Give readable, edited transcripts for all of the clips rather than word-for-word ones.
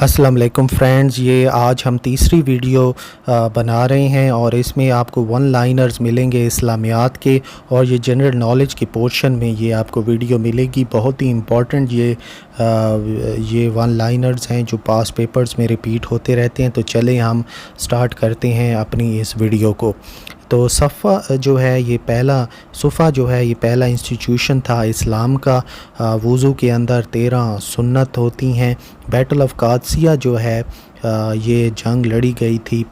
السلام علیکم فرینڈز، یہ آج ہم تیسری ویڈیو بنا رہے ہیں اور اس میں آپ کو ون لائنرز ملیں گے اسلامیات کے، اور یہ جنرل نالج کے پورشن میں یہ آپ کو ویڈیو ملے گی۔ بہت ہی امپورٹنٹ یہ ون لائنرز ہیں جو پاس پیپرز میں ریپیٹ ہوتے رہتے ہیں۔ تو چلیں ہم سٹارٹ کرتے ہیں اپنی اس ویڈیو کو۔ تو صفا جو ہے یہ پہلا انسٹیٹیوشن تھا اسلام کا۔ وضو کے اندر 13 سنت ہوتی ہیں۔ بیٹل آف قادسیہ جو ہے یہ جنگ لڑی گئی تھی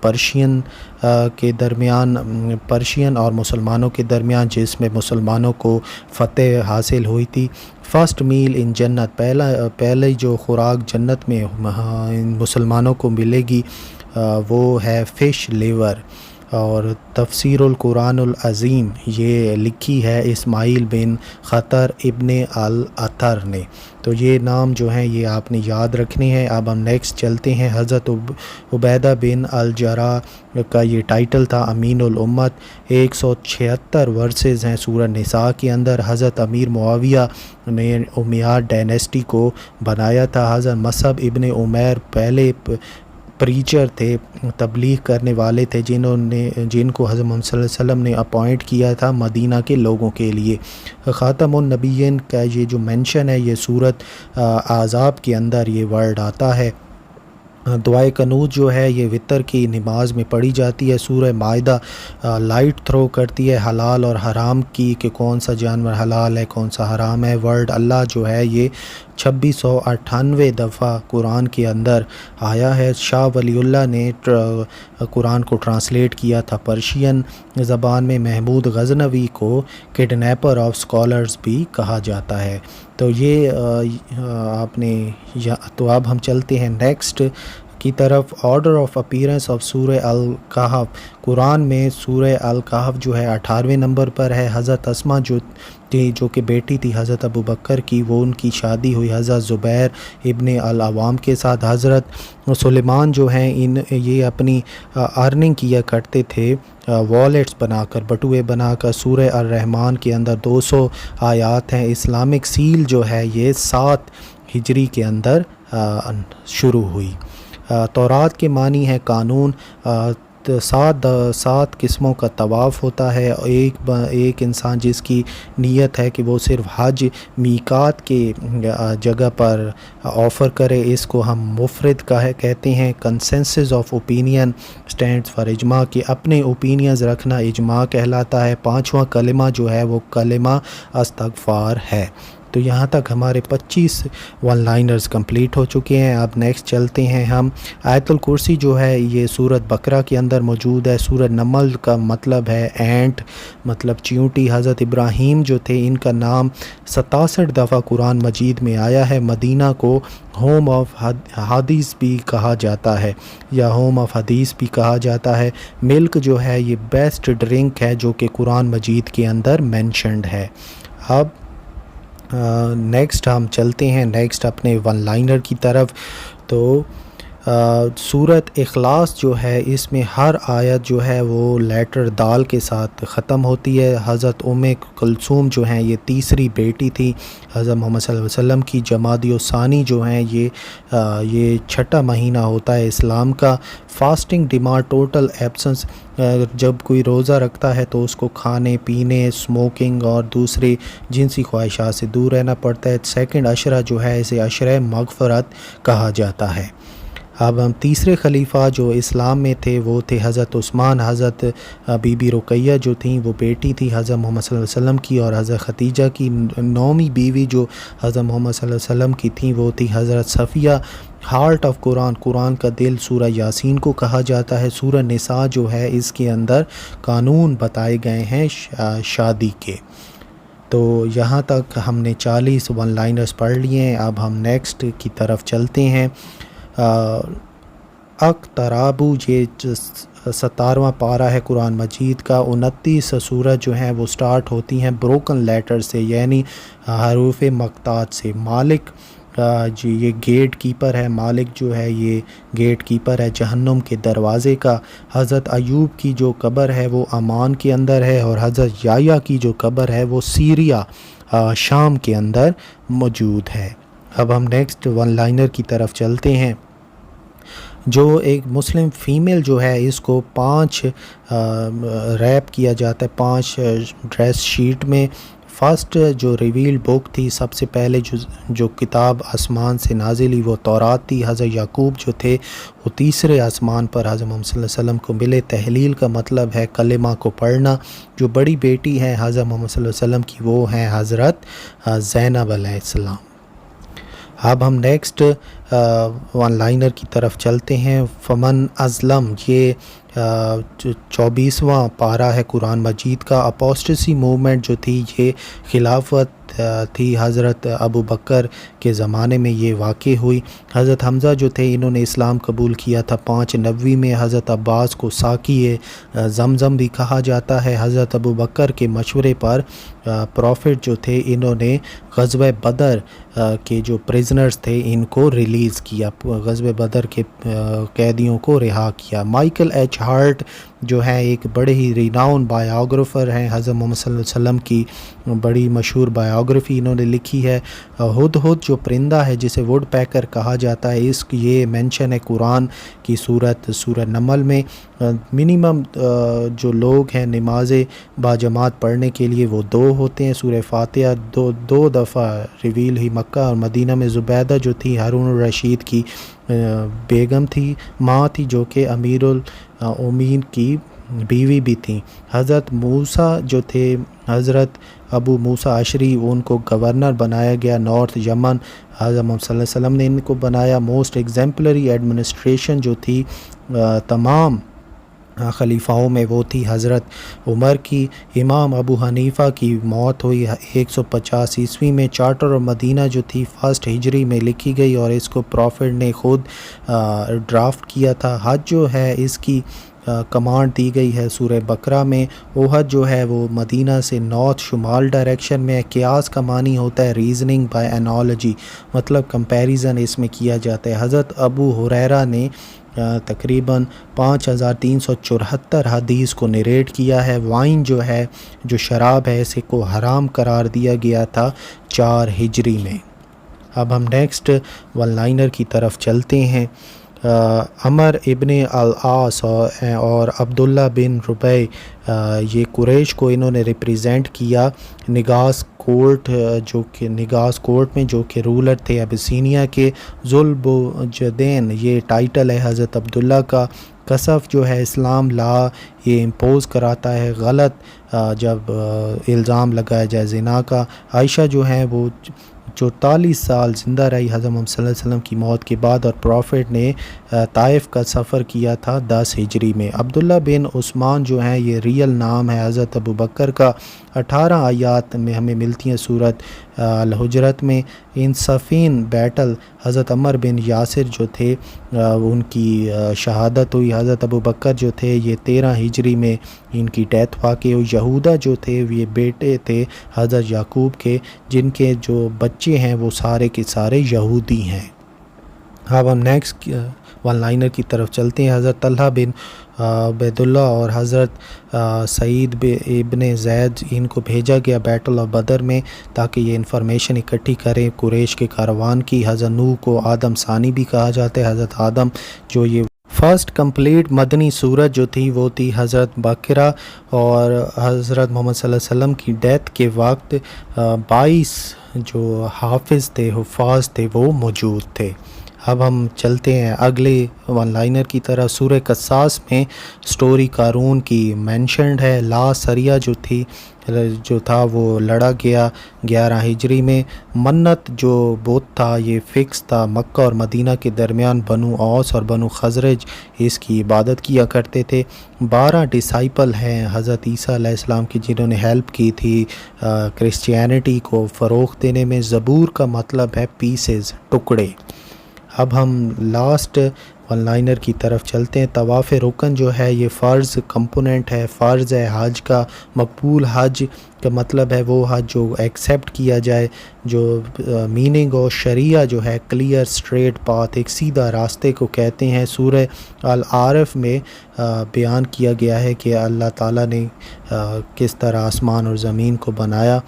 پرشین اور مسلمانوں کے درمیان، جس میں مسلمانوں کو فتح حاصل ہوئی تھی۔ فرسٹ میل ان جنت، پہلے جو خوراک جنت میں مسلمانوں کو ملے گی وہ ہے فش لیور۔ اور تفسیر القرآن العظیم یہ لکھی ہے اسماعیل بن خطر ابن الاطہر نے۔ تو یہ نام جو ہیں یہ آپ نے یاد رکھنے ہیں۔ اب ہم نیکسٹ چلتے ہیں۔ حضرت عبیدہ بن الجراح کا یہ ٹائٹل تھا امین الامت۔ 176 ورسز ہیں سورہ نساء کے اندر۔ حضرت امیر معاویہ نے امیاد ڈائنیسٹی کو بنایا تھا۔ حضرت مصعب ابن عمیر پہلے پریچر تھے، تبلیغ کرنے والے تھے، جن کو حضرت محمد صلی اللہ علیہ وسلم نے اپوائنٹ کیا تھا مدینہ کے لوگوں کے لیے۔ خاتم النبیین کا یہ جو مینشن ہے یہ سورۃ احزاب کے اندر یہ ورڈ آتا ہے۔ دعائے قنوت جو ہے یہ وتر کی نماز میں پڑھی جاتی ہے۔ سورہ مائدہ لائٹ تھرو کرتی ہے حلال اور حرام کی، کہ کون سا جانور حلال ہے کون سا حرام ہے۔ ورڈ اللہ جو ہے یہ 2698 دفعہ قرآن کے اندر آیا ہے۔ شاہ ولی اللہ نے قرآن کو ٹرانسلیٹ کیا تھا پرشین زبان میں۔ محمود غزنوی کو کڈنیپر آف اسکالرز بھی کہا جاتا ہے۔ تو یہ تو اب ہم چلتے ہیں نیکسٹ کی طرف۔ آرڈر آف اپیرنس آف سورہ الکہف، قرآن میں سورہ الکہف جو ہے 18ویں نمبر پر ہے۔ حضرت اسما جو کہ بیٹی تھی حضرت ابو بکر کی، وہ ان کی شادی ہوئی حضرت زبیر ابن العوام کے ساتھ۔ حضرت سلیمان جو ہیں یہ اپنی ارننگ کیا کرتے تھے والیٹس بنا کر، بٹوئے بنا کر۔ سورہ الرحمن کے اندر 200 آیات ہیں۔ اسلامک سیل جو ہے یہ 7 ہجری کے اندر شروع ہوئی۔ تورات کے معنی ہے قانون۔ 7 قسموں کا طواف ہوتا ہے۔ ایک انسان جس کی نیت ہے کہ وہ صرف حج میقات کے جگہ پر آفر کرے، اس کو ہم مفرد کہتے ہیں۔ Consensus of opinion stands for اجماع، کہ اپنے اوپینینز رکھنا اجماع کہلاتا ہے۔ 5واں کلمہ جو ہے وہ کلمہ استغفار ہے۔ تو یہاں تک ہمارے 25 ون لائنرز کمپلیٹ ہو چکے ہیں۔ اب نیکسٹ چلتے ہیں ہم۔ آیت الکرسی جو ہے یہ سورۃ بقرہ کے اندر موجود ہے۔ سورۃ نمل کا مطلب ہے اینٹ، مطلب چیونٹی۔ حضرت ابراہیم جو تھے ان کا نام 67 دفعہ قرآن مجید میں آیا ہے۔ مدینہ کو ہوم آف حدیث بھی کہا جاتا ہے یا ہوم آف حدیث بھی کہا جاتا ہے۔ ملک جو ہے یہ بیسٹ ڈرنک ہے جو کہ قرآن مجید کے اندر مینشنڈ ہے۔ اب نیکسٹ ہم چلتے ہیں اپنے ون لائنر کی طرف۔ تو سورۃ اخلاص جو ہے اس میں ہر آیت جو ہے وہ لیٹر دال کے ساتھ ختم ہوتی ہے۔ حضرت کلثوم جو ہیں یہ تیسری بیٹی تھی حضرت محمد صلی اللہ علیہ وسلم کی۔ جمادی الثانی جو ہیں یہ 6واں مہینہ ہوتا ہے اسلام کا۔ فاسٹنگ ڈیمانڈ ٹوٹل ایبسنس، جب کوئی روزہ رکھتا ہے تو اس کو کھانے پینے، اسموکنگ اور دوسری جنسی خواہشات سے دور رہنا پڑتا ہے۔ سیکنڈ عشرہ جو ہے اسے عشرہ مغفرت کہا جاتا ہے۔ اب ہم تیسرے خلیفہ جو اسلام میں تھے وہ تھے حضرت عثمان۔ حضرت بی بی رقیہ جو تھیں وہ بیٹی تھی حضرت محمد صلی اللہ علیہ وسلم کی، اور حضرت خدیجہ کی 9ویں بیوی جو حضرت محمد صلی اللہ علیہ وسلم کی تھیں وہ تھی حضرت صفیہ۔ ہارٹ آف قرآن کا دل سورہ یاسین کو کہا جاتا ہے۔ سورہ نساء جو ہے اس کے اندر قانون بتائے گئے ہیں شادی کے۔ تو یہاں تک ہم نے 40 ون لائنرز پڑھ لیے ہیں۔ اب ہم نیکسٹ کی طرف چلتے ہیں۔ اقترابو یہ 17واں پارہ ہے قرآن مجید کا۔ 29 سورت جو ہیں وہ سٹارٹ ہوتی ہیں بروکن لیٹر سے، یعنی حروف مقطوعات سے۔ مالک جی یہ گیٹ کیپر ہے، مالک جو ہے یہ گیٹ کیپر ہے جہنم کے دروازے کا۔ حضرت ایوب کی جو قبر ہے وہ امان کے اندر ہے، اور حضرت یحییٰ کی جو قبر ہے وہ سیریا شام کے اندر موجود ہے۔ اب ہم نیکسٹ ون لائنر کی طرف چلتے ہیں۔ جو ایک مسلم فیمیل جو ہے اس کو 5 ریپ کیا جاتا ہے 5 ڈریس شیٹ میں. فرسٹ جو ریویل بک تھی، سب سے پہلے جو کتاب آسمان سے نازل ہوئی وہ تورات تھی. حضرت یعقوب جو تھے وہ تیسرے آسمان پر حضرت محمد صلی اللہ علیہ وسلم کو ملے. تحلیل کا مطلب ہے کلمہ کو پڑھنا. جو بڑی بیٹی ہے حضرت محمد صلی اللہ علیہ وسلم کی وہ ہیں حضرت زینب علیہ السلام. اب ہم نیکسٹ ون لائنر کی طرف چلتے ہیں. فمن ازلم، یہ 24واں پارہ ہے قرآن مجید کا. اپوسٹسی موومنٹ جو تھی یہ خلافت تھی حضرت ابو بکر کے زمانے میں یہ واقع ہوئی. حضرت حمزہ جو تھے انہوں نے اسلام قبول کیا تھا 590 میں. حضرت عباس کو ساقی زمزم بھی کہا جاتا ہے. حضرت ابو بکر کے مشورے پر پروفٹ جو تھے انہوں نے غزوہ بدر کے جو پریزنرز تھے ان کو ریلیز کیا، غزوہ بدر کے قیدیوں کو رہا کیا. مائیکل ایچ ہارٹ جو ہے ایک بڑے ہی ریناؤن بایوگرافر ہیں. حضرت محمد صلی اللہ علیہ وسلم کی بڑی مشہور بایوگرافی انہوں نے لکھی ہے. ہد ہد جو پرندہ ہے جسے ووڈ پیکر کہا جاتا ہے، یہ مینشن ہے قرآن کی سورہ نمل میں. منیمم جو لوگ ہیں نماز باجماعت پڑھنے کے لیے وہ 2 ہوتے ہیں. سورہ فاتحہ دو دفعہ ریویل ہوئی مکہ اور مدینہ میں. زبیدہ جو تھی ہارون الرشید کی بیگم تھی، ماں تھی، جو کہ امیر الامین کی بیوی بھی تھیں. حضرت موسیٰ جو تھے، حضرت ابو موسیٰ اشعری، ان کو گورنر بنایا گیا نارتھ یمن. حضرت محمد صلی اللہ علیہ وسلم نے ان کو بنایا. موسٹ ایگزمپلری ایڈمنسٹریشن جو تھی تمام خلیفاؤں میں وہ تھی حضرت عمر کی. امام ابو حنیفہ کی موت ہوئی 150 عیسوی میں. چارٹر آف مدینہ جو تھی 1 ہجری میں لکھی گئی اور اس کو پروفٹ نے خود ڈرافٹ کیا تھا. حج جو ہے اس کی کمانڈ دی گئی ہے سورہ بقرہ میں. احد جو ہے وہ مدینہ سے نارتھ شمال ڈائریکشن میں ہے. قیاس کا معنی ہوتا ہے ریزننگ بائی انالوجی، مطلب کمپیریزن اس میں کیا جاتا ہے. حضرت ابو ہریرہ نے تقریباً 5374 حدیث کو نریٹ کیا ہے. وائن جو ہے، جو شراب ہے، اسے کو حرام قرار دیا گیا تھا 4 ہجری میں. اب ہم نیکسٹ ون لائنر کی طرف چلتے ہیں. عمر ابن العاص اور عبداللہ بن ربیع یہ قریش کو انہوں نے ریپریزنٹ کیا نگاس کورٹ میں، جو کہ رولر تھے ابسینیا کے. ذوالبجدین یہ ٹائٹل ہے حضرت عبداللہ کا. کسف جو ہے اسلام لا یہ امپوز کراتا ہے غلط جب الزام لگایا جائے زنا کا. عائشہ جو ہیں وہ 44 سال زندہ رہی حضرت محمد صلی اللہ علیہ وسلم کی موت کے بعد، اور پروفٹ نے طائف کا سفر کیا تھا 10 ہجری میں. عبداللہ بن عثمان جو ہیں یہ ریئل نام ہے حضرت ابو بکر کا. 18 آیات میں ہمیں ملتی ہیں سورۃ الحجرات میں. ان صفین بیٹل حضرت عمر بن یاسر جو تھے ان کی شہادت ہوئی. حضرت ابو بکر جو تھے یہ 13 ہجری میں ان کی ڈیتھ واقع ہوئی. یہودہ جو تھے یہ بیٹے تھے حضرت یعقوب کے، جن کے جو بچے ہیں وہ سارے کے سارے یہودی ہیں. اب ہم نیکسٹ ون لائنر کی طرف چلتے ہیں. حضرت طلحہ بن عبید اللہ اور حضرت سعید ابن زید ان کو بھیجا گیا بیٹل آف بدر میں تاکہ یہ انفارمیشن اکٹھی کریں قریش کے کاروان کی. حضرت نوح کو آدم ثانی بھی کہا جاتا ہے. حضرت آدم جو یہ فرسٹ کمپلیٹ مدنی سورت جو تھی وہ تھی حضرت بقرہ، اور حضرت محمد صلی اللہ علیہ وسلم کی ڈیتھ کے وقت 22 جو حافظ تھے، حفاظ تھے، وہ موجود تھے. اب ہم چلتے ہیں اگلے ون لائنر کی طرح. سورہ قصاص میں سٹوری قارون کی مینشنڈ ہے. لا سریہ جو تھا وہ لڑا گیا 11 ہجری میں. منت جو بت تھا یہ فکس تھا مکہ اور مدینہ کے درمیان. بنو اوس اور بنو خزرج اس کی عبادت کیا کرتے تھے. 12 ڈسائپل ہیں حضرت عیسیٰ علیہ السلام کی جنہوں نے ہیلپ کی تھی کرسچینٹی کو فروغ دینے میں. زبور کا مطلب ہے پیسز، ٹکڑے. اب ہم لاسٹ ون لائنر کی طرف چلتے ہیں. طواف رکن جو ہے یہ فرض کمپوننٹ ہے، فرض ہے حج کا. مقبول حج کا مطلب ہے وہ حج جو ایکسیپٹ کیا جائے، جو میننگ اور شریعہ جو ہے کلیئر اسٹریٹ پاتھ، ایک سیدھا راستے کو کہتے ہیں. سورہ الاعراف میں بیان کیا گیا ہے کہ اللہ تعالیٰ نے کس طرح آسمان اور زمین کو بنایا.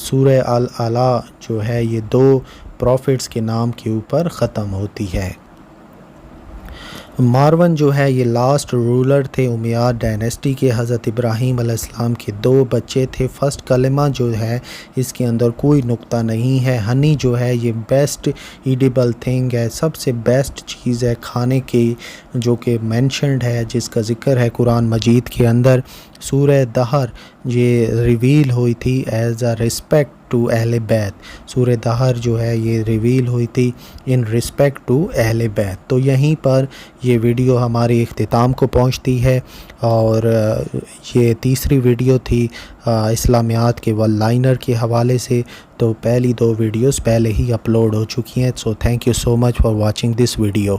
سورہ الاعلیٰ جو ہے یہ 2 پروفٹس کے نام کے اوپر ختم ہوتی ہے. مارون جو ہے یہ لاسٹ رولر تھے امیاد ڈائنیسٹی کے۔ حضرت ابراہیم علیہ السلام کے 2 بچے تھے۔ فرسٹ کلمہ جو ہے اس کے اندر کوئی نقطہ نہیں ہے۔ ہنی جو ہے یہ بیسٹ ایڈیبل تھنگ ہے، سب سے بیسٹ چیز ہے کھانے کی، جو کہ مینشنڈ ہے، جس کا ذکر ہے قرآن مجید کے اندر۔ سورہ دہر یہ ریویل ہوئی تھی ایز اے رسپیکٹ ٹو اہل بیت۔ سورہ دہر جو ہے یہ ریویل ہوئی تھی ان رسپیکٹ ٹو اہل بیت۔ تو یہیں پر یہ ویڈیو ہماری اختتام کو پہنچتی ہے، اور یہ تیسری ویڈیو تھی اسلامیات کے ون لائنر کے حوالے سے۔ تو پہلی 2 ویڈیوز پہلے ہی اپلوڈ ہو چکی ہیں۔ So thank you so much for watching this video.